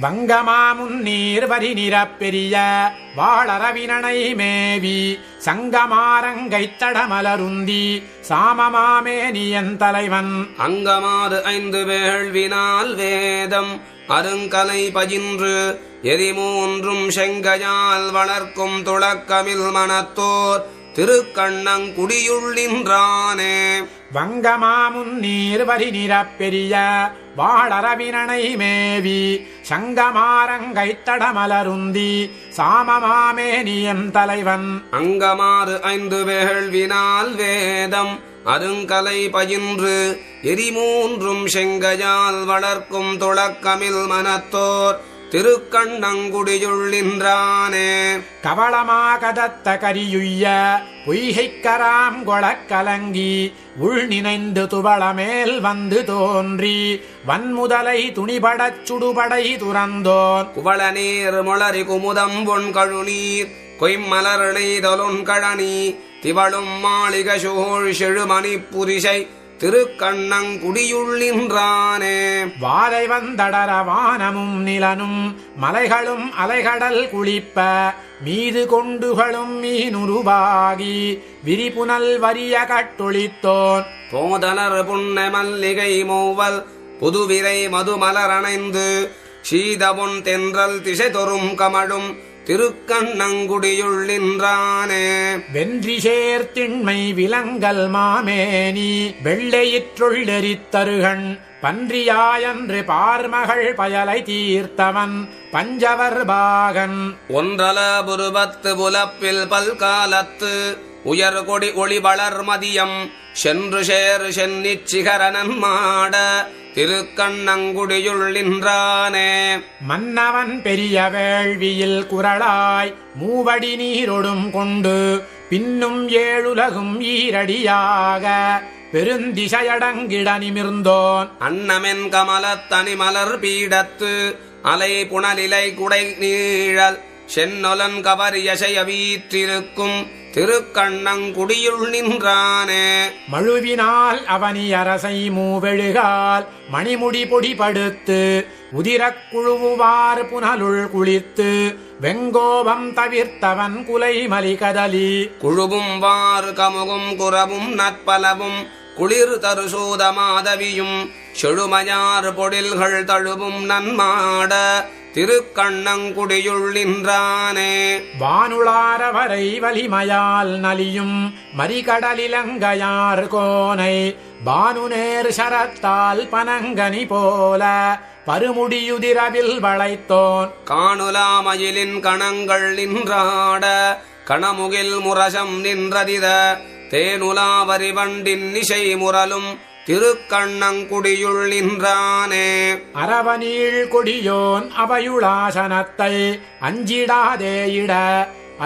வங்கமாமுன்னீர் வரி நிறப்பெரிய வாழறவினனை மேவி சங்கமாரங்கைத் தடமலருந்தி சாமமாமேனியன் தலைவன் அங்கமாறு 5 வேள்வினால் வேதம் அருங்கலை பயின்று எரிமூன்றும் செங்கையால் வளர்க்கும் துளக்கமில் மனத்தோர் திருக்கண்ணங்குடியுள்ளின்றானே. வங்கமாமுன்னீர் வரி நிறப்பெரிய வாழறவினனை மேவி சங்கமாரங்கைத் தடமலருந்தி சாமமாமேனியன் தலைவன் அங்கமாறு 5 வேள்வினால் வேதம் அருங்கலை பயின்று எரிமூன்றும் செங்கையால் வளர்க்கும் துளக்கமில் மனத்தோர் திருக்கண்ணங்குடியுள்ளின்றானே. கவளமாகதத்த கரியுய்ய பொய்கைக்கராம் கொளக் கலங்கி உள் நினைந்து துவளமேல் வந்து தோன்றி வன்முதலை துணிபடச் சுடுபடை துறந்தோன் குவள நீர் மொளரி குமுதம் பொன் கழுநீர் கொய்மலர்ணை தொலுன் கழனி திவளும் மாளிக சோழ் செழுமணி புரிசை திருக்கண்ணங்குடியுள்ளின்றானே. வாதை வந்தடர வானமும் நிலனும் மலைகளும் அலைகடல் குளிப்ப மீது கொண்டுகளும் மீனுருவாகி விரிபுனல் வரிய கட்டொளித்தோன் போதனர் புன்ன மல்லிகை மூவல் புதுவிரை மதுமலரணைந்து சீதபொன் தென்றல் திசை தொறும் கமழும் திருக்கண்ணங்குடியுள்ளின்றானே. வென்றி சேர்த்திண்மை விலங்கல் மாமேனி வெள்ளையிற்றுள்ளெரித்தருகன் பன்றியாயன்று பார்மகள் பயலை தீர்த்தவன் பஞ்சவர் பாகன் ஒன்றல புருபத்து புலப்பில் பல்காலத்து உயர்கொடி ஒளி வளர் மதியம் சென்று சேர் சென்னிச் சிகரனன் மாட திருக்கண்ணங்குடியுள்ளின்றானே. மன்னவன் பெரிய வேள்வியில் குரலாய் மூவடி நீரொடும் கொண்டு பின்னும் 7 உலகும் ஈரடியாக பெருந்திசையடங்கிட நிமிர்ந்தோன் அன்னமென் கமலத்தனி மலர் பீடத்து அலை புனலிலை குடை நீழல் சென்னொலன் கவரியசைய வீற்றிருக்கும் திருக்கண்ணங்குடியுள்ளின்றானே. மழுவினால் அவனி அரசை மூவெழுகால் மணிமுடி பொடிபடுத்து உதிரக் குழுவுவார் புனலுள் குளித்து வெங்கோபம் தவிர்த்தவன் குலை மலிகதலி குழுவும் வாறு கமுகும் குறவும் நற்பலவும் குளிர் தருசூத மாதவியும் செழுமையார் பொடில்கள் தழுவும் நன்மாட திருக்கண்ணங்குடியுள்ளின்றானே. வானுளாரவரை வலிமையால் நலியும் மறிகடலிலங்கையார் கோனை பானுநேர் சரத்தால் பனங்கனி போல பருமுடியுதிரவில் வளைத்தோன் காணுலாமயிலின் கணங்கள் நின்றாட கணமுகில் முரசம் நின்றதித தேனுலாவரி வண்டின் இசை முரலும் திருக்கண்ணங்குடியுள்ளின்றானே. அரவநீள் கொடியோன் அவையுளாசனத்தை அஞ்சிடாதேயிட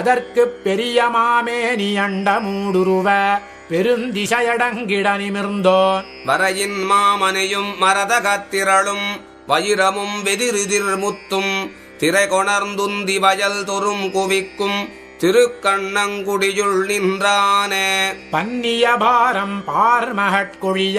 அதற்குப் பெரிய மாமேனி அண்ட மூடுருவ பெருந்திசையடங்கிட நிமிர்ந்தோன் வரையின் மாமனையும் மரத கத்திரளும் வயிரமும் வெதிரிதிர் முத்தும் திரை கொணர்ந்துந்தி வயல் தொறும் குவிக்கும் திருக்கண்ணங்குடியுள்ளின்றானே. பன்னிய பாரம் பார்மகட்கொழிய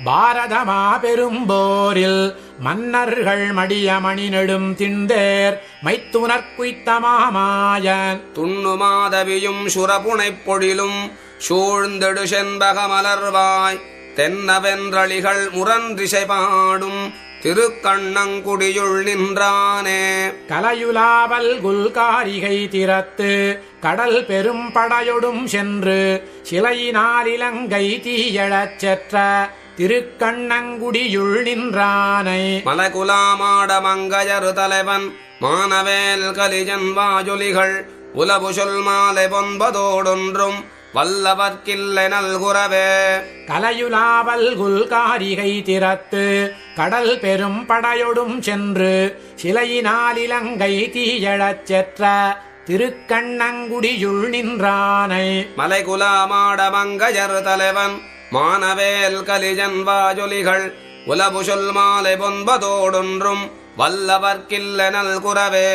பாரதமா பெரும்போரில் மன்னர்கள் மடிய மணி நெடும் திண்டேர் மைத்துனற்குய்த்தமாமாயன் துண்ணுமாதவியும் சுரபுனைப் பொழிலும் சூழ்ந்தெடு செண்பக மலர்வாய் தென்னவென்றளிகள் முரன்றிசை பாடும் திருக்கண்ணங்குடியுள்ளின்றானே. கலையுலாவல் குல்காரிகை திறத்து கடல் பெரும் படையொடும் சென்று சிலையினால் இலங்கை தீயழச் செற்ற திருக்கண்ணங்குடியுள்ளின்றானை. மலகுலாமாட மங்கையரு தலைவன் மானவேல் கலிஜன் வாஜொலிகள் உலபுசொல் மாலை 9 வல்லவர்க்கில்லை நல்குரவே. கலையுலாவல் குல்காரிகை திறத்து கடல் பெரும் படையொடும் சென்று சிலையினால் இலங்கை தீயழச் செற்ற திருக்கண்ணங்குடியுள்ளின்றானை. மலைகுலாமாட மங்கையர் தலைவன் மானவேல் கலிஜன் வாஜொலிகள் உலபுசொல் மாலை 9 வல்லவர்க்கில்லை நல்குரவே.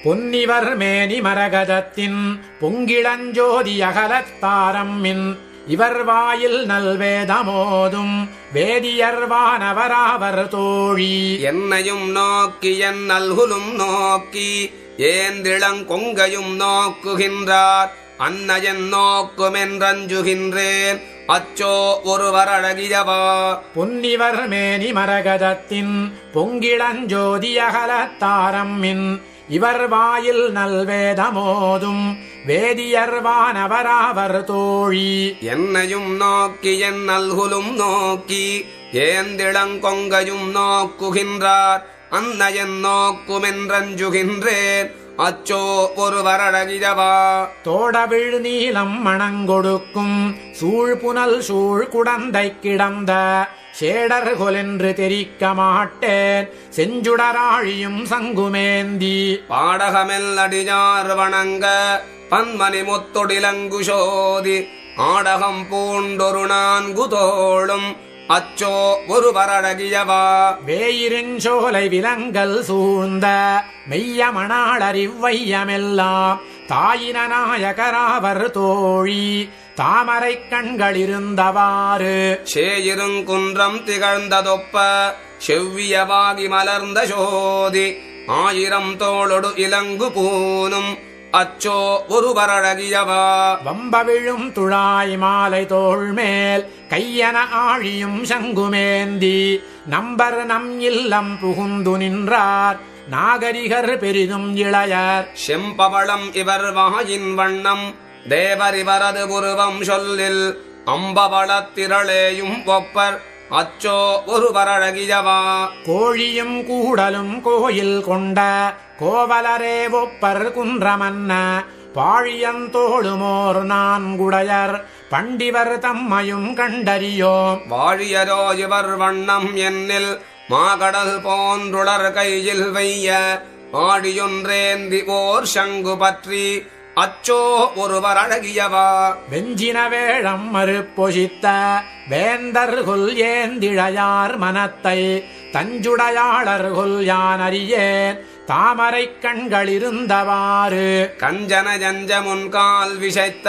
பொன்னிவர் மேனி மரகதத்தின் பொங்கிளஞ்சோதி அகலத்தாரம்மின் இவர் வாயில் நல்வேதமோதும் வேதியர் வானவராவர் தோழி என்னையும் நோக்கி என் நல்குலும் நோக்கி ஏந்திளங்கொங்கையும் நோக்குகின்றார் அன்னையன் நோக்குமென்றஞ்சுகின்றேன் அச்சோ ஒருவர் அழகியவா பொன்னிவர் மேனி மரகதத்தின் பொங்கிளஞ்சோதியகலத்தாரம்மின் இவர் வாயில் நல்வேதமோதும் வேதியர் வானவராவர் தோழி என்னையும் நோக்கி என் நல்குலும் நோக்கி ஏந்திளங்கொங்கையும் நோக்குகின்றார் அன்னையன் நோக்குமென்றஞ்சுகின்றேன் அச்சோ ஒருவர் அழகியவா தோடவிழ் நீலம் மணங்கொடுக்கும் சூழ்புனல் சூழ் குடந்தை கிடந்த சேடர் கொலென்று தெரிக்க மாட்டேன் செஞ்சுடராழியும் சங்குமேந்தி பாடகமெல் அடியார் வணங்க பன்மணி முத்தொடிலங்குஷோதி ஆடகம் பூண்டொரு நான்கு தோளும் அச்சோ ஒருவர் அழகியவா வேயிருஞ்சோலை விலங்கல் சூழ்ந்த மெய்யமணாளறிவையமெல்லாம் தாயின நாயகராவர் தோழி தாமரை கண்களிருந்தவாறு சேயிருங்குன்றம் திகழ்ந்ததொப்ப செவ்வியவாகி மலர்ந்த சோதி ஆயிரம் தோளொடு இலங்கு பூனும் அச்சோ ஒருவர் அழகியவா வம்பவிழும் துழாய் மாலை தோள்மேல் கையன ஆழியும் சங்குமேந்தி நம்பர் நம் இல்லம் புகுந்து நின்றார் நாகரிகர் பெரிதும் இளையர் செம்பவளம் இவர் வாயின் வண்ணம் தேவர் இவரது உருவம் சொல்லில் அம்பவளத்திரளேயும் ஒப்பர் அச்சோ ஒருவர் அழகியவா கோழியும் கூடலும் கோயில் கொண்ட கோவலரே ஒப்பர் குன்றமன்ன பாழியந்தோளுமோர் நான்குடையர் பண்டிவர் தம்மையும் கண்டறியோம் வாழியரோ இவர் வண்ணம் என்னில் மாகடல் போன்றுளர் கையில் வைய ஆடியொன்றேந்தி ஓர் சங்கு பற்றி அச்சோ ஒருவர் அழகியவா வெஞ்சின வேழம் மறுப்பொசித்த வேந்தர்கொல் ஏந்திழையார் மனத்தை தஞ்சுடையாளர்கொல் யான் அறியேன் தாமரை கண்களிருந்தவாறு கஞ்சன ஜஞ்ச முன்கால் விசைத்த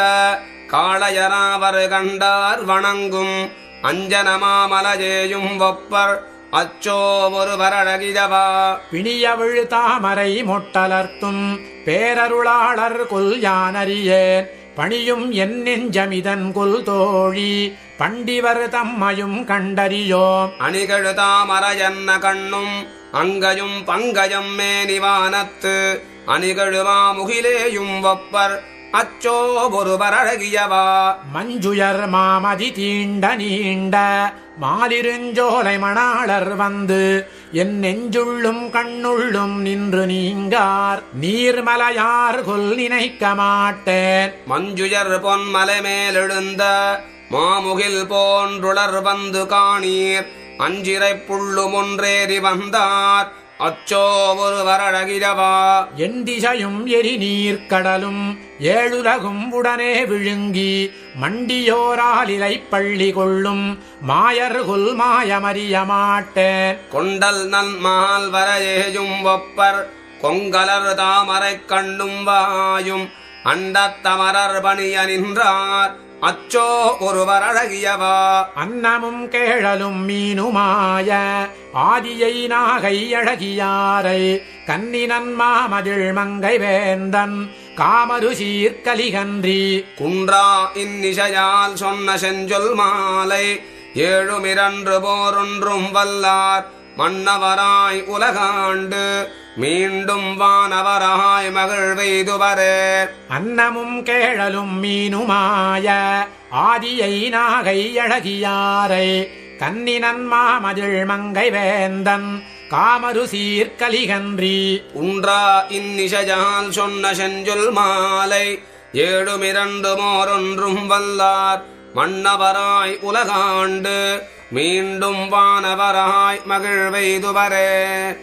காளையராவர் கண்டார் வணங்கும் அஞ்சனமாமலையேயும் ஒப்பர் அச்சோ ஒருவர் அழகியவா பிணியவிழ் தாமரை மொட்டலர்த்தும் பேரருளாளர் கொல் யானறியேன் பணியும் என் நெஞ்சமிதன் கொல் தோழி பண்டிவர் தம்மையும் கண்டறியோம் அணிகழு தாமரையன்ன கண்ணும் அங்கையும் பங்கயம் மேனிவானத்து அணிகழுமா முகிலேயும் ஒப்பர் அச்சோ ஒருவர் அழகியவா மஞ்சுயர் மாமதி தீண்ட நீண்ட மாலிருஞ்சோலை மணாளர் வந்து என் நெஞ்சுள்ளும் கண்ணுள்ளும் நின்று நீங்கார் நீர்மலையார் கொல் நினைக்க மாட்டேன் மஞ்சுயர் பொன்மலை மேலெழுந்த மாமுகில் போன்றுளர் வந்து காணீர் அஞ்சிரை புள்ளும் ஒன்றேறி வந்தார் அச்சோ ஒருவர் அழகியவா என் திசையும் எரி நீர்க்கடலும் ஏழுலகும் உடனே விழுங்கி மண்டியோராலிலை பள்ளி கொள்ளும் மாயர்கொல் மாயமறிய மாட்டேன் கொண்டல் நல் மால் வரையேயும் ஒப்பர் கொங்கலர் தாமரை கண்ணும் வாயும் அண்டத்தமரர் பணிய நின்றார் அச்சோ ஒருவர் அழகியவா அன்னமும் கேழலும் மீனுமாய ஆதியை நாகை அழகியாரை கன்னினன் மாமதிள் மங்கை வேந்தன் காமரு சீர்கலிகன்றி குன்றா இந்நிசையால் சொன்ன செஞ்சொல் மாலை ஏழுமிரன்று போரொன்றும் வல்லார் மன்னவராய் உலகாண்டு மீண்டும் வானவராய் மகிழ்வெய்துவரே அன்னமும் கேழலும் மீனுமாய ஆதியை நாகை அழகியாரை கன்னினன் மாமதிள் மங்கை வேந்தன் காமரு சீர்கலிகன்றி உன்றா இந்நிசையால் சொன்ன செஞ்சொல் மாலை ஏழுமிரண்டு மோரொன்றும் வல்லார் மன்னவராய் உலகாண்டு மீண்டும் வானவராய் மகிழ்வெய்துவரே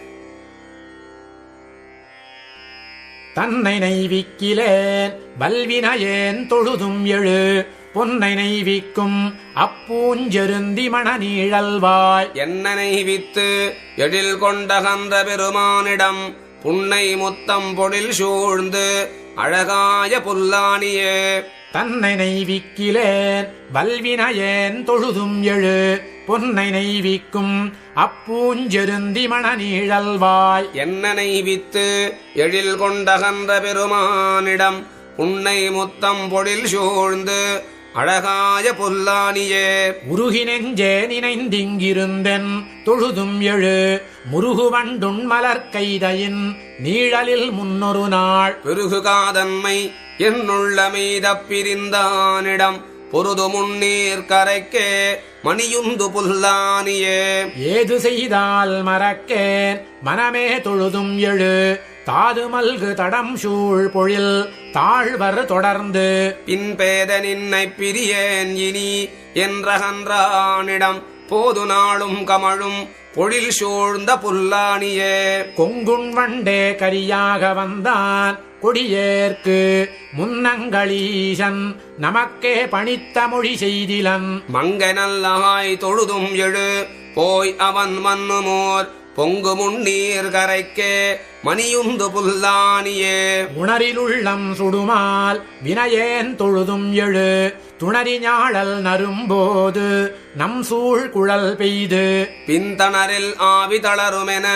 தன்னை நைவிக்கிலேன் வல்வினையேன் தொழுதும் எழு பொன்னை நைவிக்கும் அப்பூஞ்செருந்தி மணநீழல்வாய் என்னை வித்து எழில் கொண்டகன்ற பெருமானிடம் புன்னை முத்தம் பொழில் சூழ்ந்து அழகாய புல்லானியே தன்னை நெய்விக்கிலேன் வல்வினையேன் தொழுதும் எழு பொன்னை நெய்விக்கும் அப்பூஞ்செருந்தி மணநீழல்வாய் என்ன நெய்வித்து எழில் கொண்டகன்ற பெருமானிடம் உன்னை முத்தம் பொழில் சூழ்ந்து அழகாய பொல்லானியே உருகி நெஞ்சே நினைந்திங்கிருந்தென் தொழுதும் எழு முருகுவண்டுண் மலர்கைதையின் நீழலில் முன்னொரு நாள் பெருகு காதன்மை என்னுள்ள மீதப்பிரிந்தானிடம் பொருது முன்னீர் கரைக்கே மணியுந்து புல்லானியே ஏது செய்தால் மறக்கேன் மனமே தொழுதும் எழு தாது மல்கு தடம் சூழ் பொழில் தாழ்வர் தொடர்ந்து பின்பேத நின்னை பிரியேன் இனி என்றகன்றானிடம் போது நாளும் கமழும் பொழில் சூழ்ந்த புல்லானியே கொங்குண் வண்டே கரியாக வந்தான் கொடியேற்கு முன்னங்களீசன் நமக்கே பணித்த மொழி செய்திலன் மங்க நல்லாய் தொழுதும் எழு போய் அவன் மன்னுமோர் பொங்கு முன்னீர் கரைக்கே மணியுந்து புல்லானியே உணரிலுள்ளம் சுடுமால் வினையேன் தொழுதும் எழு துணரி ஞாழல் நரும்போது நம் சூழ் குழல் பெய்து பின்தணரில் ஆவி தளருமென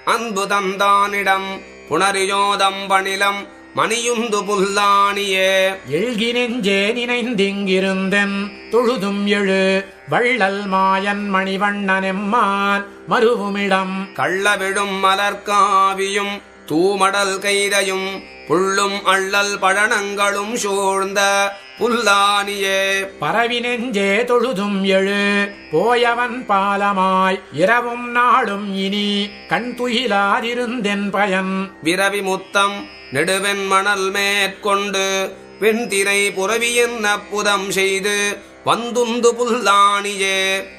அன்பு தந்தானிடம் புணரியோதம் பணிலம் மணியுந்து புல்லானியே எழுகி நெஞ்சே நினைந்திங்கிருந்தென் தொழுதும் எழு வள்ளல் மாயன் மணிவண்ணனெம்மான் மருவுமிடம் கள்ளவிடும் மலர்காவியும் தூமடல் கைதையும் புள்ளும் அள்ளல் பழனங்களும் சூழ்ந்த புல்லானியே பரவி நெஞ்சே தொழுதும் எழு போயவன் பாலமாய் இரவும் நாளும் இனி கண் துயிலாதிருந்தென் பயன் விரவி முத்தம் நெடுவெண் மணல் மேற்கொண்டு வெண்திரை புறவியின் அப்புதம் செய்து வந்துந்து புல்லானியே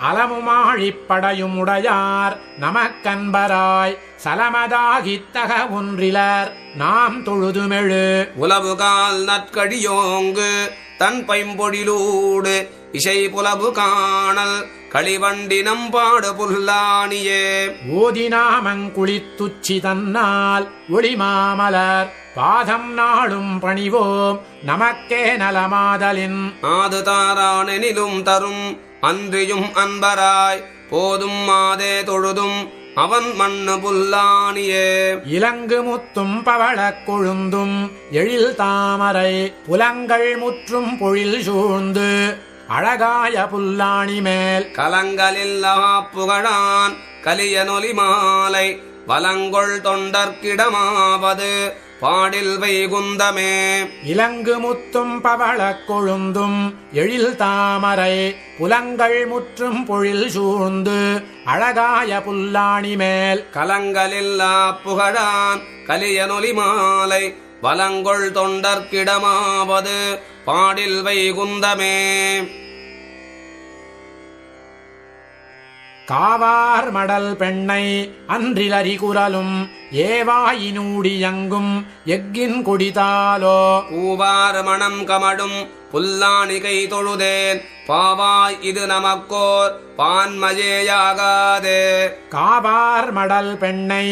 அலமுமாழிப்படையும் உடையார் நமக்கன்பராய் சலமதாகித்தக ஒன்றிலர் நாம் தொழுதுமெழு உலவுகால் நற்கடியோங்கு தன் பைம்பொழிலூடு இசை புலவு காணல் களிவண்டினம் பாடு புல்லானியே ஓதினாமங்குளித்துச்சி தன்னால் ஒளிமாமலர் பாதம் நாளும் பணிவோம் நமக்கே நலமாதலின் ஆது தாரானெனிலும் தரும் அன்றியும் அன்பராய் போதும் மாதே தொழுதும் அவன் மண்ணு புல்லானியே இலங்கு முத்தும் பவளக் கொழுந்தும் எழில் தாமரை புலங்கள் முற்றும் பொழில் சூழ்ந்து அழகாய புல்லாணி மேல் கலங்களில்லா புகழான் கலியனொலி மாலை வலங்கொள் தொண்டர்க்கிடமாவது பாடில் வைகுந்தமே இலங்கு முத்தும் பவளக் கொழுந்தும் எழில் தாமரை புலங்கள் முற்றும் பொழில் சூழ்ந்து அழகாய புல்லாணி மேல் கலங்களில்லா புகழான் கலியனொலி மாலை வலங்கொள் தொண்டர்க்கிடமாவது பாடில் வைகுந்தமே காவார் மடல் பெண்ணை அன்றிலறி குரலும் ஏவாயினூடியங்கும் எக்கின் கொடிதாலோ பூவார் மணம் கமடும் புல்லானிகை தொழுதேன் பாவாய் இது நமக்கோர் பான்மஜேயாகாதே காவார் மடல் பெண்ணை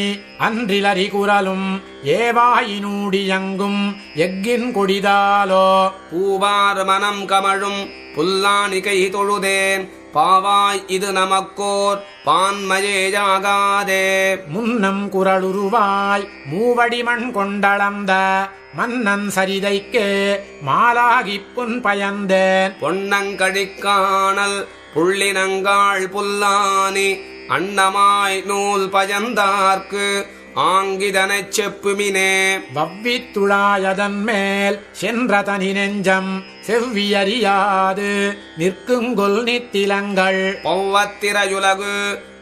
அன்றிலறி குரலும் ஏவாயினூடியங்கும் எக்கின் கொடிதாலோ பூவார் மனம் கமழும் புல்லானிகை தொழுதேன் பாவாய் இது நமக்கோர் பான்மஜேயாகாதே முன்னம் குரலுருவாய் மூவடிமண் கொண்டளந்த மன்னன் சரிதைக்கே மாலாகிப் புன் பயந்தேன் பொன்னங்கழிக்காணல் புள்ளினங்காள் புல்லானி அன்னமாய் நூல் பயந்தார்க்கு ஆங்கிதனைச் செப்புமினே வவ்வித்துழாயதன் மேல் சென்ற தனி நெஞ்சம் செவ்வியறியாது நிற்குங்கொல் நித்திலங்கள் பௌவத்திரையுலகு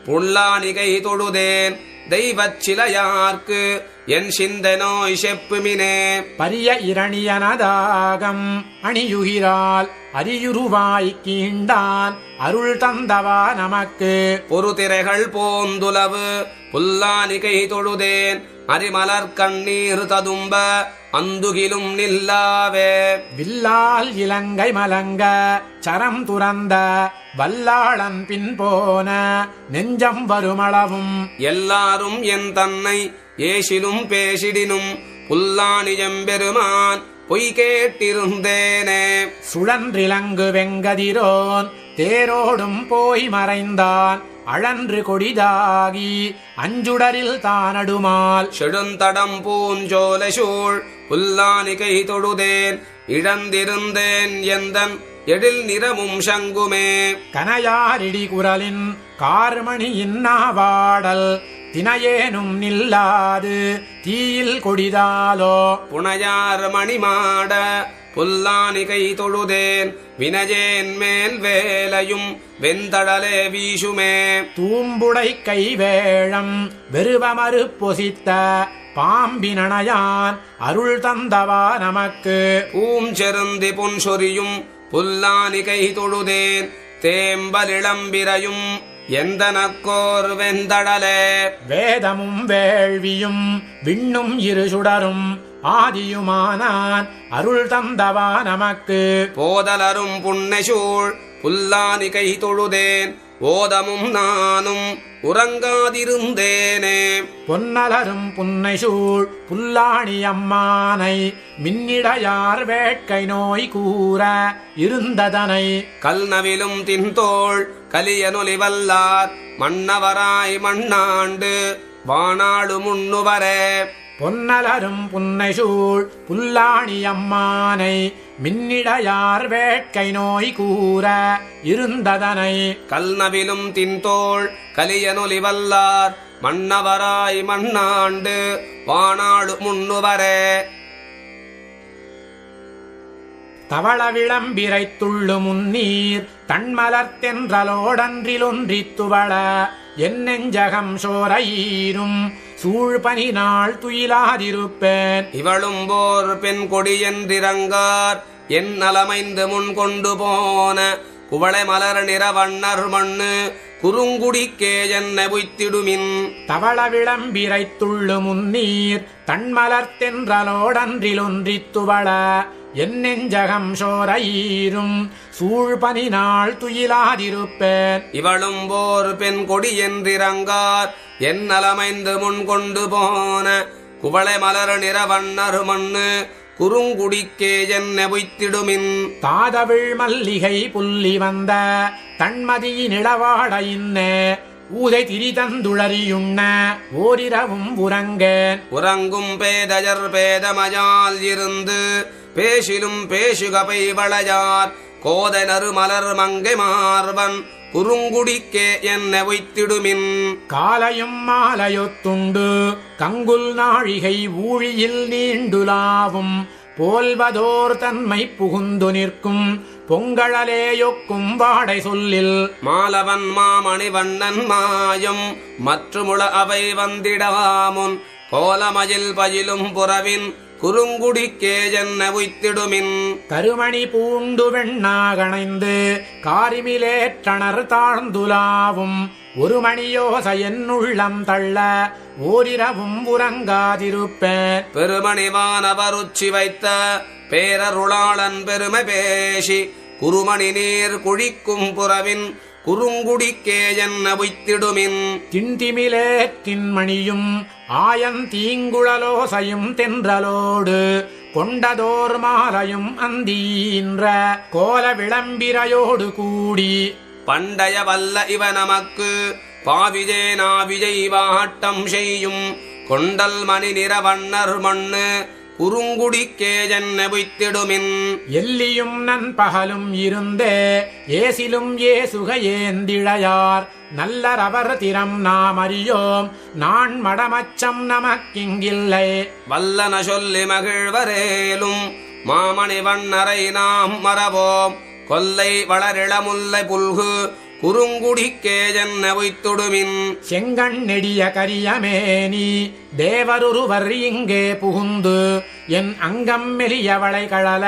புல்லானிகை தொழுதேன் தெய்வச் சிலையார்க்கு என் சிந்த நோய் செப்புமினே பரிய இரணியனதாகம் அணியுகிறாள் அரியுருவாய் கீண்டான் அருள் தந்தவா நமக்கு பொறுதிரைகள் போந்துலவு புல்லானிகை தொழுதேன் அரிமலர் கண்ணீர் ததும்ப அந்துகிலும் நில்லாவே வில்லால் இலங்கை மலங்க சரம் துறந்த வல்லாளன் பின் போன நெஞ்சம் வருமளவும் எல்லாரும் என் தன்னை ஏசிலும் பேசிடினும் புல்லானியம்பெருமான் பொய் கேட்டிருந்தேனே. சுழன்றிலங்கு வெங்கதிரோன் தேரோடும் போய் மறைந்தான் அழன்று கொடிதாகி அஞ்சுடரில் தானடுமால் செழுந்தடம் பூஞ்சோலை சூழ் புல்லானிகை தொழுதேன் இழந்திருந்தேன் எந்தன் எழில் நிறமும் சங்குமே. கனையாரிடி குரலின் கார்மணி இன்னாவாடல் தினையேனும் நில்லாது தீயில் கொடிதாலோ புனையார் மணிமாட புல்லானிகை தொழுதேன் வினஜேன் மேல் வேலையும் வெந்தடலே வீசுமே. தூம்புடை கைவேழம் வெறுவமறு பொசித்த பாம்பினணையான் அருள் தந்தவா நமக்கு. பூஞ்செருந்தி பொன் சொரியும் புல்லானிகை தொழுதேன் தேம்பலிளம்பிரையும் எந்தனக்கோர் வெந்தடலே. வேதமும் வேள்வியும் விண்ணும் இரு சுடரும் ஆதியுமானான் அருள் தந்தவா நமக்கு. போதலரும் புன்னைசூழ் புல்லானிகை தொழுதேன் ஓதமும் நானும் உறங்காதிருந்தேனே. பொன்னலரும் புன்னைசூழ் புல்லாணி அம்மானை மின்னிடையார் வேட்கை நோய் கூற இருந்ததனை. கல்நவிலும் தின்தோள் கலியனொலி வல்லார் மன்னவராய் மண்ணாண்டு வானாடு முன்னுவரே. பொன்னலரும் புன்னைசூழ் புல்லாணி அம்மானை மின்னிடையார் வேட்கை நோய் கூற இருந்ததனை. கல்நவிலும் தின்தோள் கலியனொலி வல்லார் மன்னவராய் மண்ணாண்டு வானாடு முன்னுவரே. தவள விளம்பிரைத் துள்ளு முன்னீர் தன்மலர்த்தென்றலோடன்றிலொன்றித் துவள என் நெஞ்சகம் சோரையீரும் சூழ்பனி நாள் துயிலாதிருப்பேன். இவளும் போர் பெண் கொடியென்றிரங்கார் என் நலமைந்து முன் கொண்டு போன குவளை மலர் நிறவண்ணர் மண்ணு குறுங்குடிக்கே என்னை உய்த்திடுமின். தவள விளம்பிரைத் துள்ளு முன்னீர் தன்மலர்த்தென்றலோடன்றிலொன்றித் துவள என் நெஞ்சகம் சோரையீரும் சூழ்பனி நாள் துயிலாதிருப்பேன். இவளும் போர் பெண் கொடியென்றிரங்கார் என் நலமைந்து முன் கொண்டு போன குவளை மலர் நிறவண்ணர் மண்ணு குறுங்குடிக்கே என்னை உய்த்திடுமின். தாதவிழ் மல்லிகை புள்ளி வந்த தன்மதியினிளவாட இன்ன ஊதை திரிதந்துளறியுண்ண ஓரிரவும் உறங்கேன். உறங்கும் பேதயர் பேதமயால் இருந்து பேசிலும் பேசுகபை வளையார் கோதை நறு மலர் மங்கை மார்பன் குறுங்குடிக்கே என்னை உய்த்திடுமின். காலையும் மாலையொத்துண்டு கங்குல் நாழிகை ஊழியில் நீண்டுலாவும் போல்வதோர் தன்மை புகுந்து நிற்கும் பொங்கழலேயொக்கும் வாடை சொல்லில். மாலவன் மாமணி வண்ணன் மாயம் மற்றுமுள அவை வந்திடவாமுன் கோலமயில் பயிலும் புறவின் குறுங்குடிக்கே என்னை உய்த்திடுமின். கருமணி பூண்டு வெண்ணாகணைந்து காரிமிலேற்றணர் தாழ்ந்துலாவும் ஒரு மணியோசை என்னுள்ளம் தள்ள ஓரிரவும் உறங்காதிருப்பேன். பெருமணிவானவருச்சி வைத்த பேரருளாளன் பெருமை பேசி குருமணி நீர் குழிக்கும் புறவின் குறுங்குடிக்கே என்னை உய்த்திடுமின். திண்டிமிலே தின்மணியும் ஆயன் தீங்குழலோசையும் தென்றலோடு கொண்டதோர் மாலையும் அந்தீன்ற கோல விளம்பிரையோடு கூடி பண்டைய வல்ல இவ நமக்கு பாவிஜே நாவிஜை வாட்டம் செய்யும் கொண்டல் மணி நிறவண்ணர் மண்ணு குறுங்குடிக்கே என்னை உய்த்திடுமின். எல்லியும் நண்பகலும் இருந்தே ஏசிலும் ஏசுக ஏந்திழையார் நல்லரவர் திறம் நாம் அறியோம் நான் மடமச்சம் நமக்கிங்கில்லை. வல்லன சொல்லி மகிழ்வரேலும் மாமணி வண்ணரை நாம் மறவோம் கொல்லை வளரிளமுல்லை புல்கு குறுங்குடிக்கே என்னை உய்த்திடுமின். செங்கண் நெடிய கரியமேனி தேவருருவர் இங்கே புகுந்து என் அங்கம் மெலியவளை கழல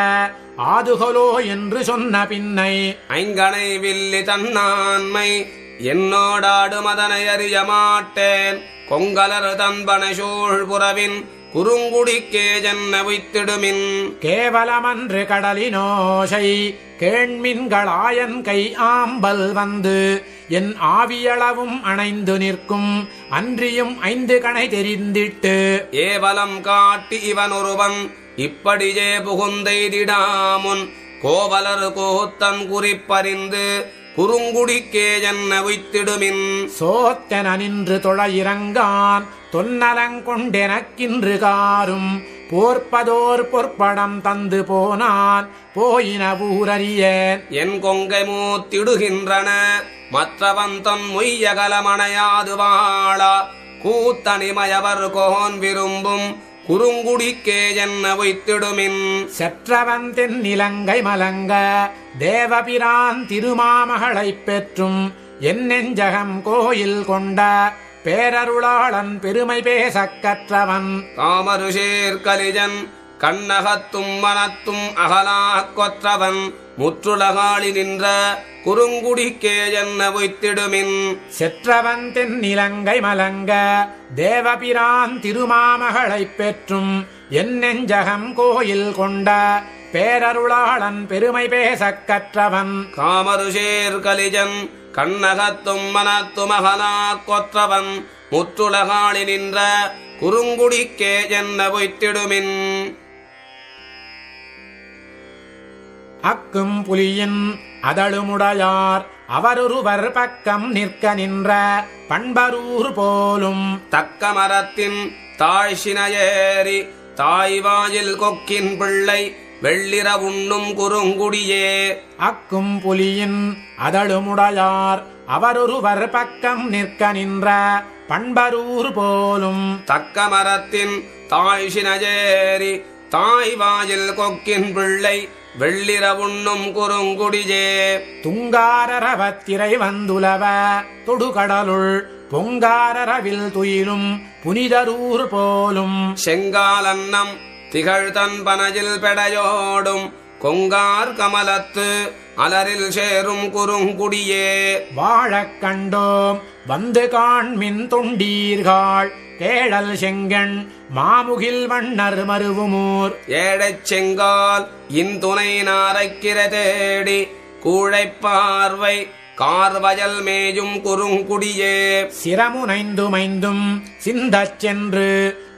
ஆதுகொலோ என்று சொன்ன பின்னை. ஐங்கனை வில்லி தன்னான்மை என்னோடாடு மதனை அறிய மாட்டேன் கொங்கலர் தன்பனை சூழ் புறவின் குறுங்குடிக்கே என்னை உய்த்திடுமின். கேவலமன்று கடலினோசை கேண்மின்களாயன் கை ஆம்பல் வந்து என் ஆவியளவும் அணைந்து நிற்கும் அன்றியும் 5 கணை தெரிந்திட்டு ஏவலம் காட்டி இவன் ஒருவன் இப்படியே புகுந்தெய்திடாமுன் கோவலர் கோத்தன் குறிப்பறிந்து குறுங்குடிக்கே என்ன உய்த்திடுமின் சோத்தென நின்று தொழ இறங்கான் தொன்னலங்கொண்டெனக்கின்று காரும் போர்ப்பதோர் பொற்படம் தந்து போனான் போயின ஊரறியேன் என் கொங்கை மூத்திடுகின்றன மற்றவன் தன் மொய்யகலமணையாது வாழா கூத்தனிமயவர் கோன் விரும்பும் குறுங்குடிக்கே என்ன வைத்திடுமின் செற்றவன் தென்னிலங்கை மலங்க தேவபிரான் திருமாமகளைப் பெற்றும் என் நெஞ்சகம் கோயில் கொண்ட பேரருளாளன் பெருமை பேசக் கற்றவன் காமருஷேர் கலிஜன் கண்ணகத்தும் மனத்தும் அகலாக் கொற்றவன் முற்றுலகாளி நின்ற குறுங்குடிக்கே என்ன வைத்திடுமின் செற்றவன் தென்னிலங்கை மலங்க தேவபிரான் திருமாமகளைப் பெற்றும் என் நெஞ்சகம் கோயில் கொண்ட பேரருளாளன் பெருமை பேசக் கற்றவன் காமருஷேர் கலிஜன் கண்ணகத்தும் மனத்தும் அகலாக் கொற்றவன் முற்றுலகாளி நின்ற குறுங்குடிக்கே என்ன வைத்திடுமின் அக்கும் புலியின் அதழுமுடையார் அவரொருவர் பக்கம் நிற்க நின்ற பண்பரூர் போலும் தக்க மரத்தின் தாழ்சினையேறி தாய்வாயில் கொக்கின் பிள்ளை வெள்ளிர உண்ணும் குறுங்குடியே அக்கும் புலியின் அதழுமுடையார் அவரொருவர் பக்கம் நிற்க நின்ற பண்பரூர் போலும் தக்க மரத்தின் தாழ்சினையேறி தாய்வாயில் கொக்கின் பிள்ளை வெள்ளிர உண்ணும் குறுங்குடியே துங்காரரவத்திரை வந்துலவ தொடுகடலுள் பொங்காரரவில் துயிலும் புனிதரூர் போலும் செங்காலன்னம் திகழ்தன் பனஜில் பெடையோடும் கொங்கார் கமலத்து அலரில் சேரும் குறுங்குடியே வாழக் கண்டோம் வந்து காண்மின் தொண்டீர்கள் கேழல் செங்கண் மாமுகில் வண்ணர் மருவுமூர் ஏழைச் செங்கால் இந்துணை நாரைக்கிற தேடி கூழைப்பார்வை கார்வயல் மேயும் குறுங்குடியே சிரமுனைந்துமைந்தும் சிந்தச் சென்று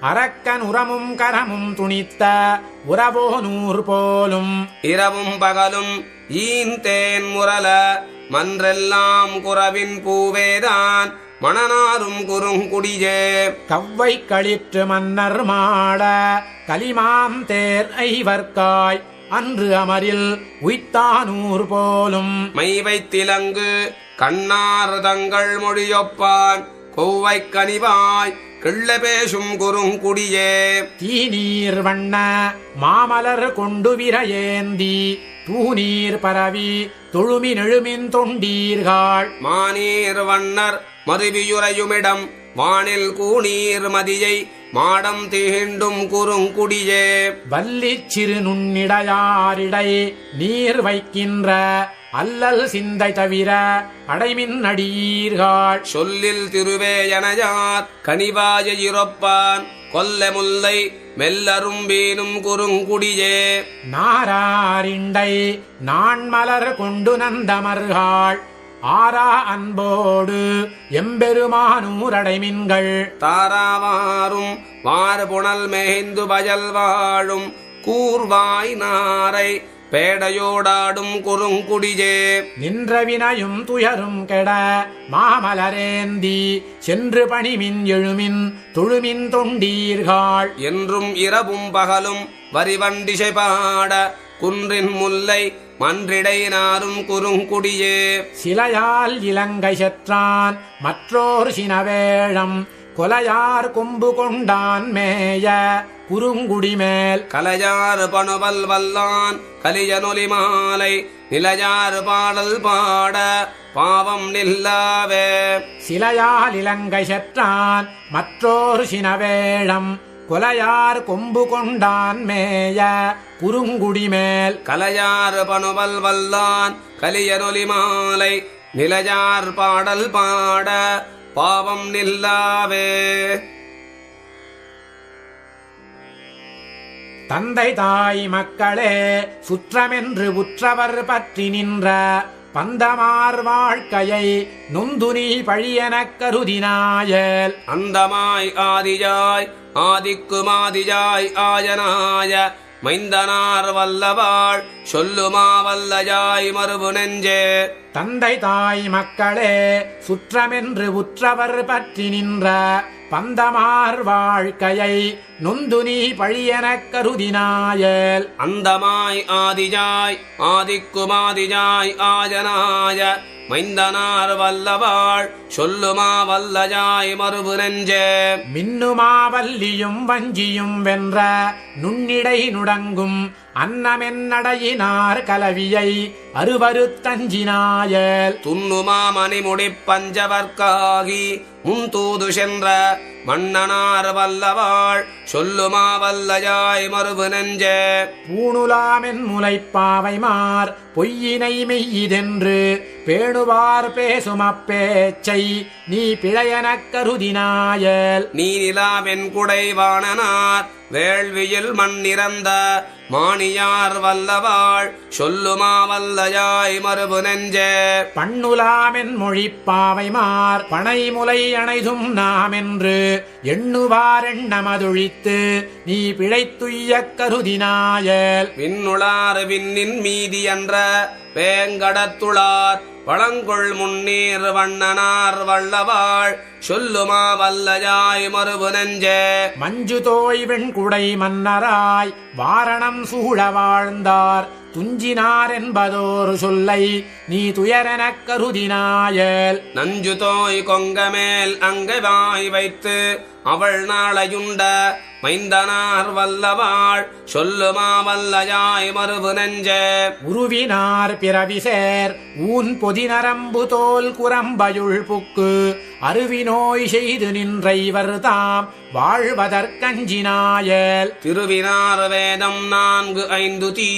அரக்கன் உரமும் கரமும் துணித்த உறவோனூர் போலும் இரவும் பகலும் ஈந்தேன் முரல மன்றெல்லாம் குறவின் பூவேதான் மணனாரும் குறுங்குடியே கவ்வை களிற்று மன்னர் மாட கலிமாம் தேர் ஐவர்காய் அன்று அமரில் உய்த்தானூர் போலும் மை வைத்திலங்கு கண்ணார் தங்கள் மொழியொப்பான் கொவ்வை கனிவாய் கிள்ள பேசும் குறுங்குடியே தீநீர் வண்ண மாமலர் கொண்டு விரையேந்தி தூநீர் பரவி தொழுமி நெழுமின் தொண்டீர்கள் மானீர் வண்ணர் மதுவியுறையுமிடம் வானில் கூநீர் மதியை மாடம் தீண்டும் குறுங்குடியே வல்லிச் சிறு நுண்ணிடையாரிடை நீர் வைக்கின்ற அல்லல் சிந்தை தவிர அடைமின் அடியீர்கள் சொல்லில் திருவேயனையார் கனிவாய இருப்பான் கொல்ல முல்லை மெல்லரும்பீனும் குறுங்குடியே நாராரிண்டை நான் மலர் கொண்டு நந்தமர்கள் ஆரா அன்போடு எம்பெருமானூரடைமின்கள் தாராவாரும் வார்புணல் மேய்ந்து பயல் வாழும் கூர்வாய் நாரை பேடையோடாடும் குறுங்குடியே நின்ற வினையும் துயரும் கெட மாமலரேந்தி சென்று பணிமின் எழுமின் தொழுமின் தொண்டீர்கள் என்றும் இரவும் பகலும் வரிவண்டிசை பாட குன்றின் முல்லை மன்றிடை நாரும் குறுங்குடியே சிலையால் இலங்கை செற்றான் மற்றோர் சினவேழம் கொலையார் கொம்பு கொண்டான் மேய குறுங்குடிமேல் கலையார் பணுவல் வல்லான் கலியனொலி மாலை நிலையார் பாடல் பாட பாவம் நில்லாவே சிலையால் இலங்கை செற்றான் மற்றோர் சினவேழம் கொலையார் கொம்பு கொண்டான் மேய குறுங்குடிமேல் கலையார் பணுவல் வல்லான் கலியனொலி மாலை நிலையார் பாடல் பாட பாவம் நில்லாவே தந்தை தாய் மக்களே சுற்றமென்று உற்றவர் பற்றி நின்ற பந்தமார் வாழ்க்கையை நொந்துனி பழியெனக் கருதினாயல் அந்தமாய் ஆதியாய் ஆதிக்குமாதியாய் ஆயனாய மைந்தனார் வல்லவாள் சொல்லுமா வல்லஜாய் மறுபு நெஞ்சே. தந்தை தாய் மக்களே சுற்றமென்று உற்றவர் பற்றி நின்ற பந்தமார் வாழ்க்கையை நொந்து நீ பழியெனக் கருதினாயேல். அந்தமாய் ஆதிஜாய் ஆதிக்குமாதிஜாய் ஆஜனாய மைந்தனார் வல்லவாள் சொல்லுமா வல்லஜாய் மறுபு நெஞ்சே. மின்னுமா வல்லியும் வஞ்சியும் வென்ற நுண்ணிடை நுடங்கும் அன்னமென்னடையினார் கலவியை அருவருத்தஞ்சினாயேல். துண்ணுமா மணிமுடிப் பஞ்சவர்க்காகி முன்தூது சென்ற மன்னனார் வல்லவாள் சொல்லுமா வல்லஜாய் மறுபு நெஞ்சே. பூணுலாமென் முலைப்பாவைமார் பொய்யினை மெய்யிதென்று பேணுவார் பேசும் அப்பேச்சை நீ பிழையெனக் கருதினாயேல். நீ நிலாவென் குடைவாணனார் வேள்வியில் மண்ணிறந்த மாணியார் வல்லவாள் சொல்லுமா வல்லஜாய் மறுபு நெஞ்சே. பண்ணுலாமென் மொழிப்பாவைமார் பனைமுலை அணைதும் நாமென்று எண்ணுவாரெண்ணமதொழித்து நீ பிழைத்துய்யக் கருதினாயேல். விண்ணுளார் விண்ணின் மீதி என்ற வேங்கடத்துளார் வளங்கொள் முன்னீர் வண்ணனார் வல்லவாள் சொல்லுமா வல்லஜாய் மறுபு நெஞ்சே. மஞ்சு தோய் வெண்குடை மன்னராய் வாரணம் சூழ வாழ்ந்தார் துஞ்சினார் என்பதோரு சொல்லை நீ துயரெனக் கருதினாயேல். நஞ்சு தோய் கொங்கமேல் அங்கைவாய் வைத்து அவள் நாளையுண்ட மைந்தனார் வல்லவாள் சொல்லுமா வல்லஜாய் மறுபு நெஞ்சே. உருவினார் பிறவிசேர் ஊன் பொதிநரம்பு தோல் குரம்பயுள் புக்கு அருவினோய் செய்து நின்ற இவர் தாம் வாழ்வதற்கஞ்சினாயேல். திருவினார் வேதம் 4-5 தீ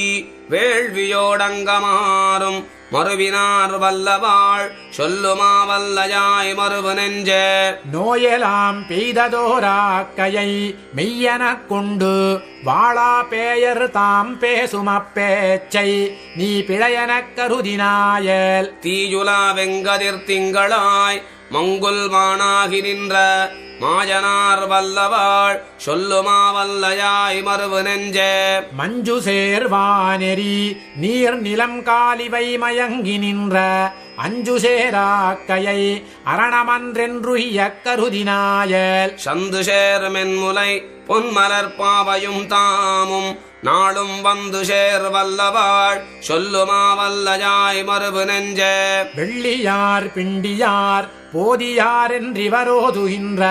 வேள்வியோடங்கமாறும் மறுவினார் வல்லவாள் சொல்லுமா வல்லஜாய் மறுபு நெஞ்சே. நோயலாம் பெய்ததோராக்கையை மெய்யெனக் கொண்டு வாழா பேயர் தாம் பேசும் அப்பேச்சை நீ பிழையெனக் கருதினாயேல். தீயுலா வெங்கதிர் திங்களாய் மங்குல் மானாகி நின்ற மாஜனார் வல்லவாள் சொல்லுமா வல்லஜாய் மறுபு நெஞ்சே. மஞ்சு சேர்வானெறி நீர் நிலம் காலிவை மயங்கி நின்ற அஞ்சு சேராக்கையை அரணமன்றென்றுய்யக் கருதினாயேல். சந்து சேர் மென்முலை பொன்மலர் பாவையும் தாமும் நாளும் வந்து சேர் வல்லவாள் சொல்லுமா வல்லஜாய் மறுபு நெஞ்சே. வெள்ளியார் பிண்டியார் போதியார் என்றிவரோதுகின்ற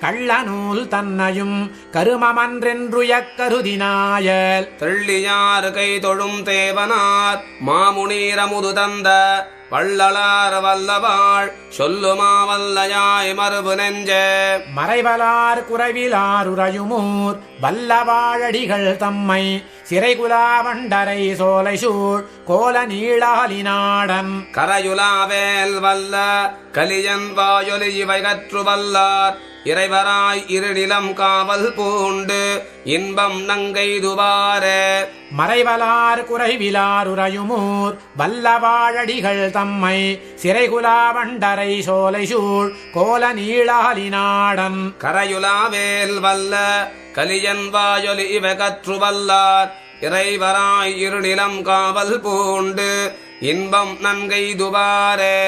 கள்ளநூல் தன்னையும் கருமமன்றென்றுயக் கருதினாயேல். தெள்ளியார் கை தொழும் தேவனார் மாமுனீரமுது தந்த வள்ளலார் வல்லவாள் சொல்லுமா வல்லஜாய் மறுபு நெஞ்சே. மறைவலார் குறைவிலார் உறையுமூர் வல்லவாழடிகள் தம்மை சிறைகுலா வண்டரை சோலை சூழ் கோல நீளாலினாடன் கரையுலாவேல் வல்ல கலியன் வாயொலி இவை கற்று வல்லார் இறைவராய் இருநிலம் காவல் பூண்டு இன்பம் நங்கைதுவாரே. மறைவலார் குறைவிலார் உறையுமூர் வல்லவாழடிகள் தம்மை சிறைகுலா வண்டரை சோலை சூழ் கோல நீளாலினாடன் கரையுலாவேல் வல்ல கலியன் வாயொலி இவை கற்று வல்லார் இறைவராய் இருநிலம் காவல் பூண்டு இன்பம் நன்கைதுவாரே.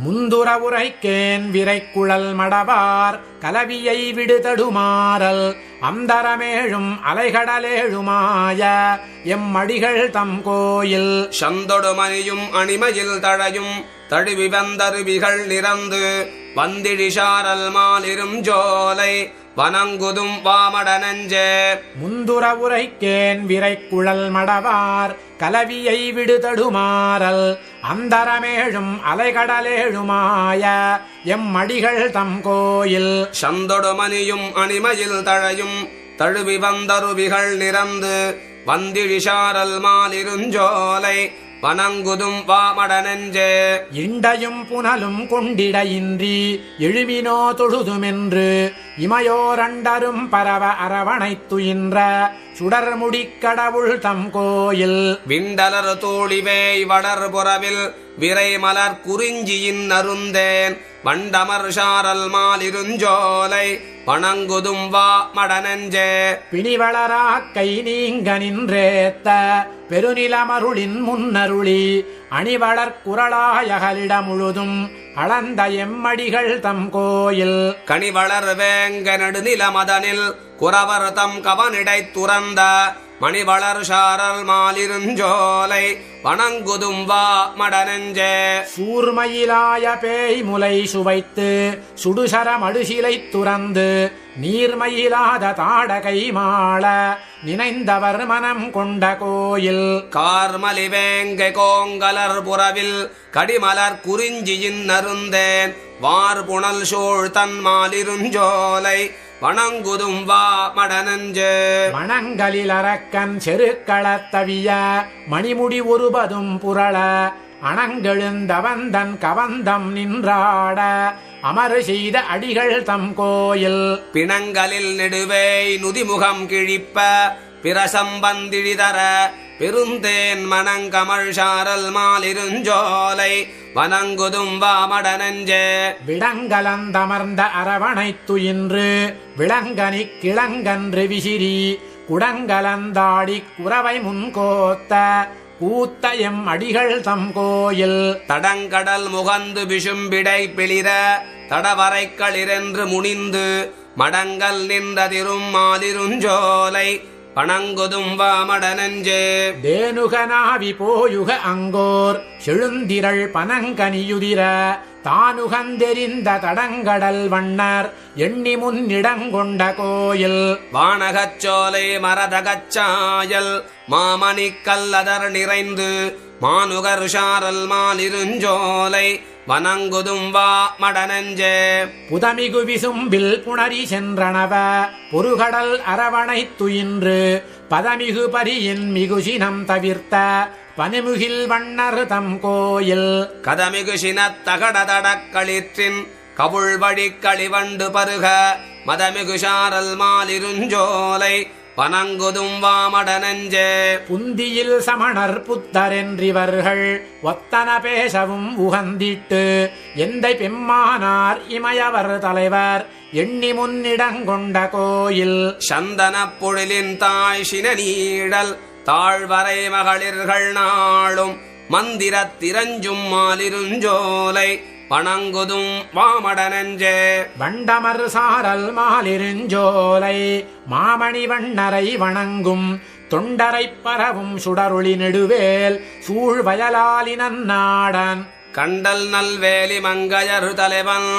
முந்துர உரைக்கேன் விரைக்குழல் மடவார் கலவியை விடுதடுமாறல் அந்தரமேழும் அலைகடலேழுமாய எம்மடிகள் தம் கோயில். சந்தொடு மணியும் அணிமையில் தழையும் தழுவி வந்தருவிகள் நிறந்து வந்திழிசாரல் மாலிரும் ஜோலை வனங்குதும் வாமட நெஞ்சே. முந்துர உரைக்கேன் விரைக்குழல் மடவார் கலவியை விடுதடுமாறல் அந்தரமேழும் அலைகடலேழுமாய எம்மடிகள் தம் கோயில். சந்தொடு மணியும் அணிமையில் தழையும் தழுவி வந்தருவிகள் நிறந்து வந்திழிசாரல் மாலிருஞ்சோலை வனங்குதும் வாமட நெஞ்சே. இண்டையும் புனலும் கொண்டிட இன்றி எழுமினோ தொழுதுமென்று இமையோரண்டரும் பரவ அரவணைத்துயின்ற சுடர்முடிக்கடவுள் தம் கோயில். விண்டலர் தோழிவேய் வளர் புறவில் விரை மலர் குறிஞ்சியின் அருந்தேன் வண்டமர் சாரல் மாலிருஞ்சோலை வணங்குதும் வா மடனெஞ்சே பிணிவளரா கை நீங்க நின்றேத்த பெருநிலமருளின் முன்னருளி அணிவளர் குரலாயகலிட முழுதும் அளந்த எம்மடிகள் தம் கோயில் கனிவளர் வேங்க நடுநில மதனில் குறவர் தம் கவனிடை துறந்த மணிவளர் சாரல் மாலிருஞ்சோலை வணங்குதும் வா மடனெஞ்சே சூர்மயிலாய பேய் முலை சுவைத்து சுடுசர மடுசிலை துறந்து நீர்மயிலாத தாடகை மாள நினைந்தவர் மனம் கொண்ட கோயில் கார்மலி வேங்கை கோங்கலர் புறவில் கடிமலர் குறிஞ்சியின் நருந்தேன் வார்புணல் சோழ் தன் மாலிருஞ்சோலை வணங்குதும் வா மடனெஞ்சே மணங்களில் அரக்கன் செருக்களத்தவிய மணிமுடி ஒருபதும் புரள அணங்கெழுந்தவந்தன் கவந்தம் நின்றாட அமர் செய்த அடிகள் தம் கோயில் பிணங்களில் நெடுவேய் நுதிமுகம் கிழிப்ப பிரசம்பந்திழிதர பெருந்தேன் மணங்கமழ் சாரல் மாலிருஞ்சோலை வணங்குதும் வா மடனெஞ்சே விடங்கலந்தமர்ந்த அரவணைத்துயின்று விளங்கனி கிளங்கன்று விசிறி குடங்கலந்தாடி குறவை முன்கோத்த கூத்த எம் அடிகள் தம் கோயில் தடங்கடல் முகந்து விசும்பிடை பிளிர தடவரைக்களிரென்று முனிந்து மடங்கள் நின்றதிரும் மாலிருஞ்சோலை வணங்குதும் வா மடனெஞ்சே தேனுகனாவி போயுக அங்கோர் செழுந்திரள் பனங்கனியுதிர தானுகந்தெறிந்த தடங்கடல் வண்ணர் எண்ணி முன்னிடங்கொண்ட கோயில் வானகச்சோலை மரதகச்சாயல் மாமணிக்கல்லதர் நிறைந்து மானுகர் சாரல் மாலிருஞ்சோலை வணங்குதும் வா மடனெஞ்சே புதமிகு விசும்பில் புணரி சென்றனவ பொருகடல் அரவணைத்துயின்று பதமிகு பரியின் மிகுசினம் தவிர்த்த பனிமுகில் வண்ணர் தம் கோயில் கதமிகு சினத்தகடதடக்களிற்றின் கவுள் வழி களிவண்டு பருக மதமிகு சாரல் மாலிருஞ்சோலை வணங்குதும் வா மடனெஞ்சே புந்தியில் சமணர் புத்தரென்றிவர்கள் ஒத்தன பேசவும் உகந்திட்டு எந்தை பெம்மானார் இமயவர் தலைவர் எண்ணி முன்னிடங்கொண்ட கோயில் சந்தனப் பொழிலின் தாய் சினநீடல் தாழ்வரை மகளிர்கள் நாளும் மந்திரத்திரஞ்சும் மாலிருஞ்சோலை வணங்குதும் வாமடனெஞ்சே வண்டமர் சாரல் மாலிருஞ்சோலை மாமணி வண்ணரை வணங்கும் தொண்டரைப் பரவும் சுடருளி நெடுவேல் சூழ்வயலாலினன் நாடன் கண்டல் நல்வேலி மங்கையரு தலைவன்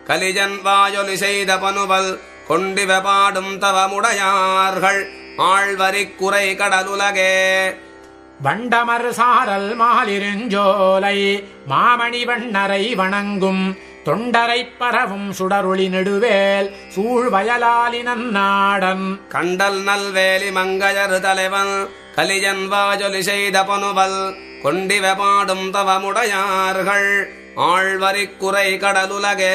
கலிஜன் வாயொலி செய்த பனுவல் கொண்டிவ பாடும் தவமுடையார்கள் ஆழ்வரிக் குறை கடலுலகே வண்டமர் சாரல் மாலிருஞ்சோலை மாமணி வண்ணரை வணங்கும் தொண்டரைப் பரவும் சுடருளி நெடுவேல் சூழ்வயலாலினன் நாடன் கண்டல் நல்வேலி மங்கையரு தலைவன் கலிஜன் வாயொலி செய்த பனுவல் கொண்டிவ பாடும் தவமுடையார்கள் ஆழ்வரிக் குறை கடலுலகே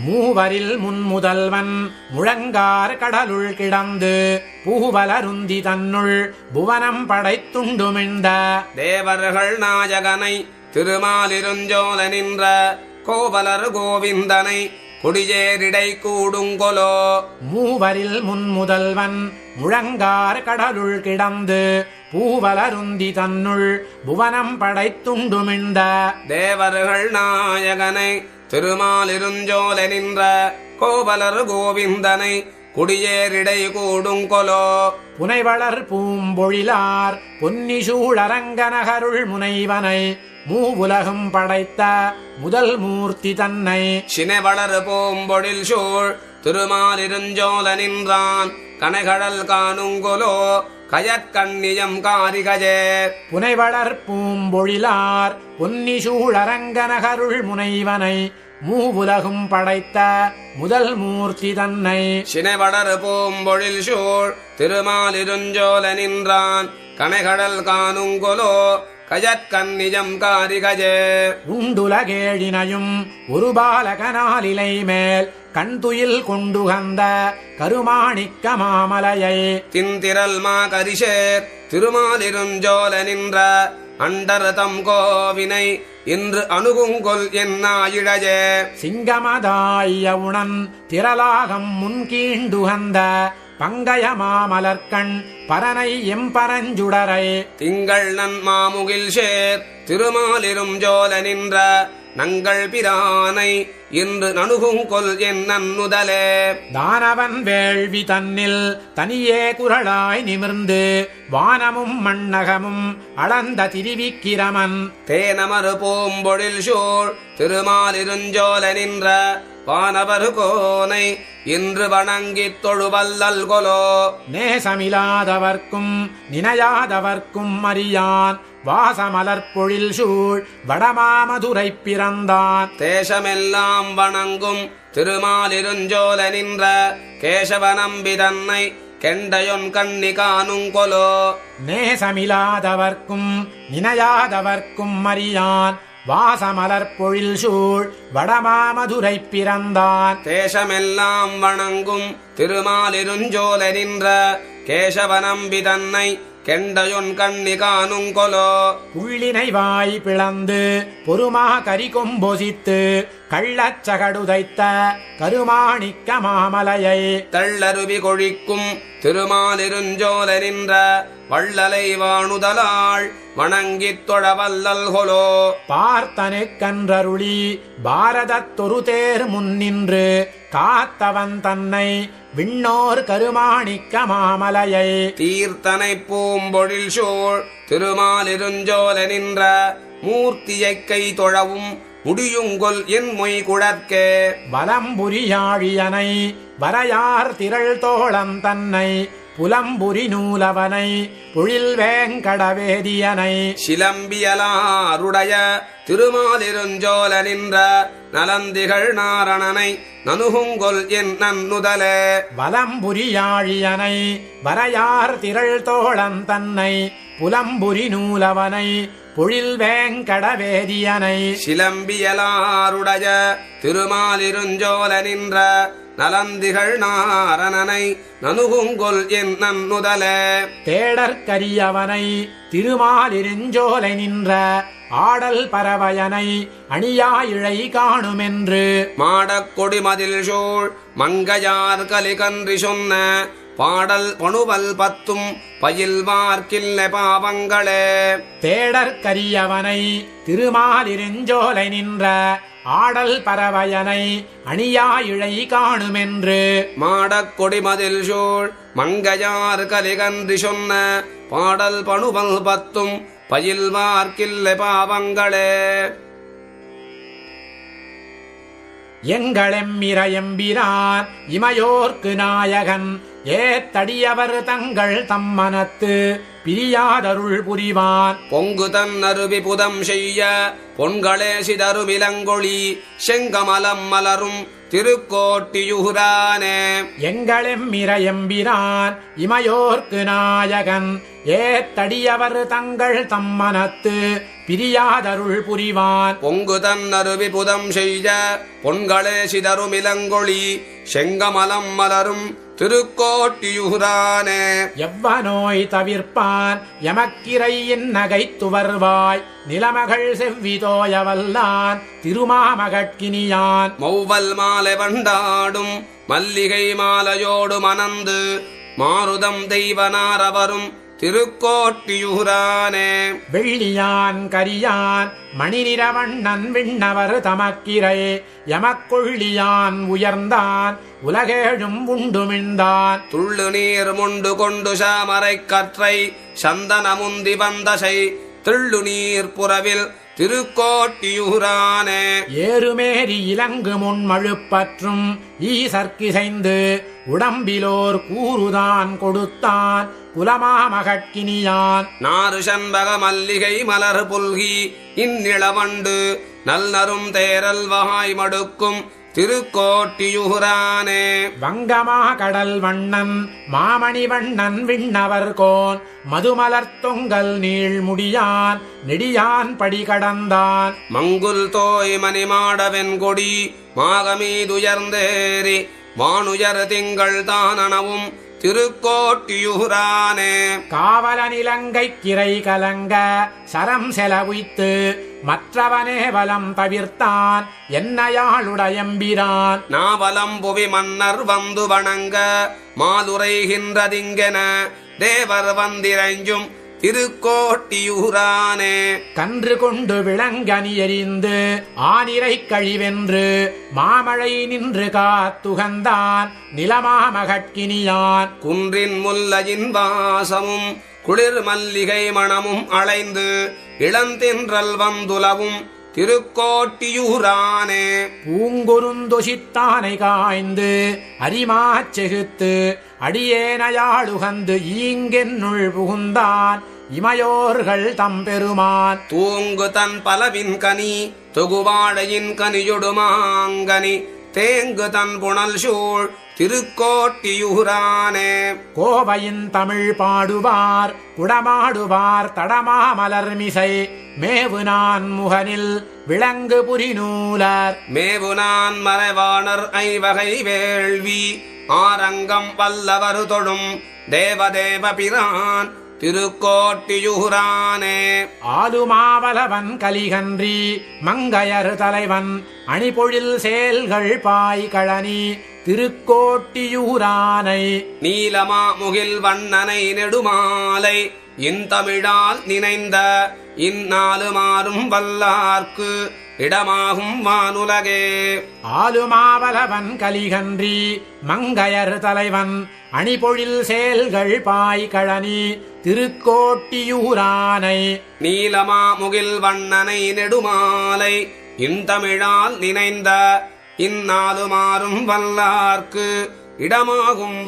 மூவரில் முன்முதல்வன் முழங்கார் கடலுள் கிடந்து பூவலருந்தி தன்னுள் புவனம் படைத்துண்டுமிழ்ந்த தேவர்கள் நாயகனை திருமாலிருஞ்சோல நின்ற கோவலர் கோவிந்தனை குடியேரிடை கூடுங்கொலோ மூவரில் முன்முதல்வன் முழங்கார் கடலுள் கிடந்து பூவலருந்தி தன்னுள் புவனம் படைத்துண்டுமிழ்ந்த தேவர்கள் நாயகனை திருமாலிருஞ்சோல நின்ற கோவலர் கோவிந்தனை குடியேரிடை கூடுங்கொலோ புனைவளர் பூம்பொழிலார் பொன்னிசூழரங்கநகருள் முனைவனை மூவுலகும் படைத்த முதல் மூர்த்தி தன்னை சினைவளர் பூம்பொழில் சூழ் திருமாலிருஞ்சோல நின்றான் கனைகடல் காணுங்கொலோ கயற்கண்ணியம் காரிகஜே புனைவளர் பூம்பொழிலார் பொன்னிசூழரங்கநகருள் முனைவனை மூவுலகும் படைத்த முதல் மூர்த்தி தன்னை சினைவளர் பூம்பொழில் சூழ் திருமாலிருஞ்சோல நின்றான் கனைகடல் காணுங்கொலோ கயற்கண்ணியம் காரிகஜே உண்டுலகேழினையும் ஒரு பாலகனாலிலை மேல் கண்துயில் கொண்டுகந்த கருமாணிக்க மாமலையை தின்திரல் மா கரிசேர் திருமாலிருஞ்சோல நின்ற அண்டர்தம் கோவினை இன்று அணுகுங்கொல் என்னாயிழையே சிங்கமதாய உணன் திரளாகம் முன்கீண்டுகந்த பங்கய மாமலர்கண் பரனை எம்பரஞ்சுடரை திங்கள் நன்மாமுகில் சேர் திருமாலிரும் ஜோல நின்ற நங்கள் பிரானை இன்று நணுகுங்கொல் என் நன்னுதலே தானவன் வேள்வி தன்னில் தனியே குரலாய் நிமிர்ந்து வானமும் மண்ணகமும் அளந்த திரிவிக்கிரமன் தேனமறு பூம்பொழில் சூழ் திருமாலிருஞ்சோல நின்ற வானவர் கோனை இன்று வணங்கித் தொழுவல்லல் கொலோ நேசமில்லாதவர்க்கும் நினையாதவர்க்கும் அறியான் வாசமலர்பொழில் சூழ் வடமாமதுரை பிறந்தான் தேசமெல்லாம் வணங்கும் திருமாலிருஞ்சோல நின்ற கேசவநம்பி தன்னை கெண்டையொன் கண்ணி காணுங்கொலோ நேசமில்லாதவர்க்கும் நினையாதவர்க்கும் அறியான் வாசமலர்பொழில் சூழ் வடமாமதுரை பிறந்தான் தேசமெல்லாம் வணங்கும் திருமாலிருஞ்சோல நின்ற கேசவநம்பி தன்னை கெண்டையொன் கண்ணி காணுங்கொலோ புள்ளினை வாய் பிளந்து பொறுமா கரிகொம்பொசித்து கள்ளச்சகடுதைத்த கருமாணிக்க மாமலையை தள்ளருவி கொழிக்கும் திருமாலிருஞ்சோல நின்ற வள்ளலை வாணுதலாள் வணங்கித் தொழவல்லல் கொலோ பார்த்தனுக்கன்றருளி பாரதத்தொரு தேர் முன்னின்று காத்தவன் தன்னை விண்ணோர் கருமாணிக்க மாமலையை தீர்த்தனை பூம்பொழில் சூழ் திருமாலிருஞ்சோல நின்ற மூர்த்தியைக் கை தொழவும் முடியுங்கொல் என் மொய் குழற்கே வலம்புரியாழியனை வரையார் திரள் தோழம் தன்னை புலம்புரி நூலவனை பொழில் வேங்கடவேதியனை சிலம்பியலாருடைய திருமாலிருஞ்சோல நின்ற நலந்திகள் நாரணனை நணுகுங்கொல் என் நன்னுதலே வலம்புரியாழியனை வரையார் திரள் தோழம் தன்னை புலம்புரி நூலவனை பொழில் வேங்கடவேதியனை சிலம்பியலாருடைய திருமாலிருஞ்சோல நின்ற நலந்திகள் நாரணனை நணுகுங்கொல் என் நன்னுதலே தேடற்கரியவனை திருமாலிருஞ்சோலை நின்ற ஆடல் பறவையனை அணியாயிழை காணுமென்று மாடக் கொடிமதில் சூழ் மங்கையார் கலிகன்றி சொன்ன பாடல் பணுவல் பத்தும் பயில்வார்க்கில்ல பாவங்களே தேடற்கரியவனை திருமாலிருஞ்சோலை நின்ற ஆடல் பறவையனை அணியாயிழை காணுமென்று மாடக் கொடிமதில் சூழ் மங்கையார் கலிகன்றி சொன்ன பாடல் பணுவல் பத்தும் பயில்வார்க்கில்ல பாவங்களே எங்களெம்மிரையம்பிரான் இமையோர்க்கு நாயகன் ஏத்தடியவர் தங்கள் தம்மனத்து பிரியாதருள் புரிவான் பொங்கு தன் அருவி புதம் செய்ய பொன்களே சிதறுமிலங்கொழி செங்கமலம் மலரும் திருக்கோட்டியுரானே எங்களெம்மிரையம்பிரான் இமையோர்க்கு நாயகன் ஏத்தடியவர் தங்கள் தம்மனத்து பிரியாதருள் புரிவான் பொங்கு தன் அருவி புதம் செய்ய பொன்களே சிதறுமிலங்கொழி செங்கமலம் மலரும் திருக்கோட்டியுரானே எவ்வனோய் தவிர்ப்பான் எமக்கிரையின் நகைத்துவர்வாய் நிலமகள் செவ்விதோயவல்லான் திருமாமகட்கினியான் மௌவல் மாலை வண்டாடும் மல்லிகை மாலையோடு மணந்து மாருதம் தெய்வனாரவரும் திருக்கோட்டியுரானே வெள்ளியான் கரியான் மணிநிறவண்ணன் விண்ணவர் தமக்கிரை எமக்கொள்ளியான் உயர்ந்தான் உலகேழும் உண்டுமிழ்ந்தான் துள்ளு நீர் முண்டு கொண்டு சாமரை கற்றை சந்தனமுந்தி வந்தசை திள்ளு நீர் புறவில் திருக்கோட்டியுரானே ஏறுமேறி இலங்கு முன் மழுப்பற்றும் ஈசற்கிசைந்து உடம்பிலோர் கூறுதான் கொடுத்தான் குலமாமகட்கினியான் நாறு சண்பக மல்லிகை மலர் புல்கி இந்நிளவண்டு நல்நரும் தேரல் வகாய் மடுக்கும் திருக்கோட்டியுரானே வங்கமா கடல் வண்ணன் மாமணி வண்ணன் விண்ணவர் கோன் மதுமலர் தொங்கல் நீழ்முடியான் நெடியான் படி கடந்தான் மங்குல் தோய் மணிமாடவென் கொடி மாகமீதுயர்ந்தேறி வானுயர் திங்கள் தானனவும் திருக்கோட்டியூரானே. காவலன் இலங்கை கிரை கலங்க சரம் செலவுய்த்து மற்றவனே வலம் தவிர்த்தான் என்னையாளுடையம்பிரான். நாவலம் புவி மன்னர் வந்து வணங்க மாதுரைகின்றதிங்கென தேவர் வந்திரஞ்சும் திருக்கோட்டியூரானே. கன்று கொண்டு விளங்கனி எறிந்து ஆனிரை கழிவென்று மாமழை நின்று காத்துகந்தான் நிலமாமகட்கினியான். குன்றின் முல்லையின் வாசமும் குளிர் மல்லிகை மணமும் அலைந்து இளந்தென்றல் வந்துலவும் திருக்கோட்டியூரானே. பூங்குருந்தொசித்தானை காய்ந்து அரிமாச் செகுத்து அடியேனையாளுகந்து ஈங்கென்னுள் புகுந்தான் இமையோர்கள் தம்பெருமான். தூங்கு தன் பலவின் கனி தொகுவாழையின் கனியொடுமாங்கனி தேங்கு தன் புனல் சூழ் திருக்கோட்டியூரானே. கோவையின் தமிழ் பாடுவார் குடமாடுவார் தடமாமலர்மிசை மேவு நான் முகனில் விளங்கு புரிநூலர். மேவு நான் மறைவாணர் ஐவகை வேள்வி ஆரங்கம் வல்லவர் தொடும் தேவதேவ பிரான் திருக்கோட்டியூரானே. ஆலுமாவலவன் கலிகன்றி மங்கையர் தலைவன் அணிபொழில் செயல்கள் பாய் கழனி திருக்கோட்டியூரானை. நீலமா முகில் வண்ணனை நெடுமாலை இந்தமிழால் நினைந்த இந்நாலு மாறும் வல்லார்க்கு இடமாகும் வானுலகே. ஆலுமாவலவன் கலிகன்றி மங்கையர் தலைவன் அணிபொழில் செயல்கள் பாய் கழனி திருக்கோட்டியூரானை. நீலமா முகில் வண்ணனை நெடுமாலை இந்தமிழால் நினைந்த இந்நாலு மாறும் வல்லார்க்கு இடமாகும்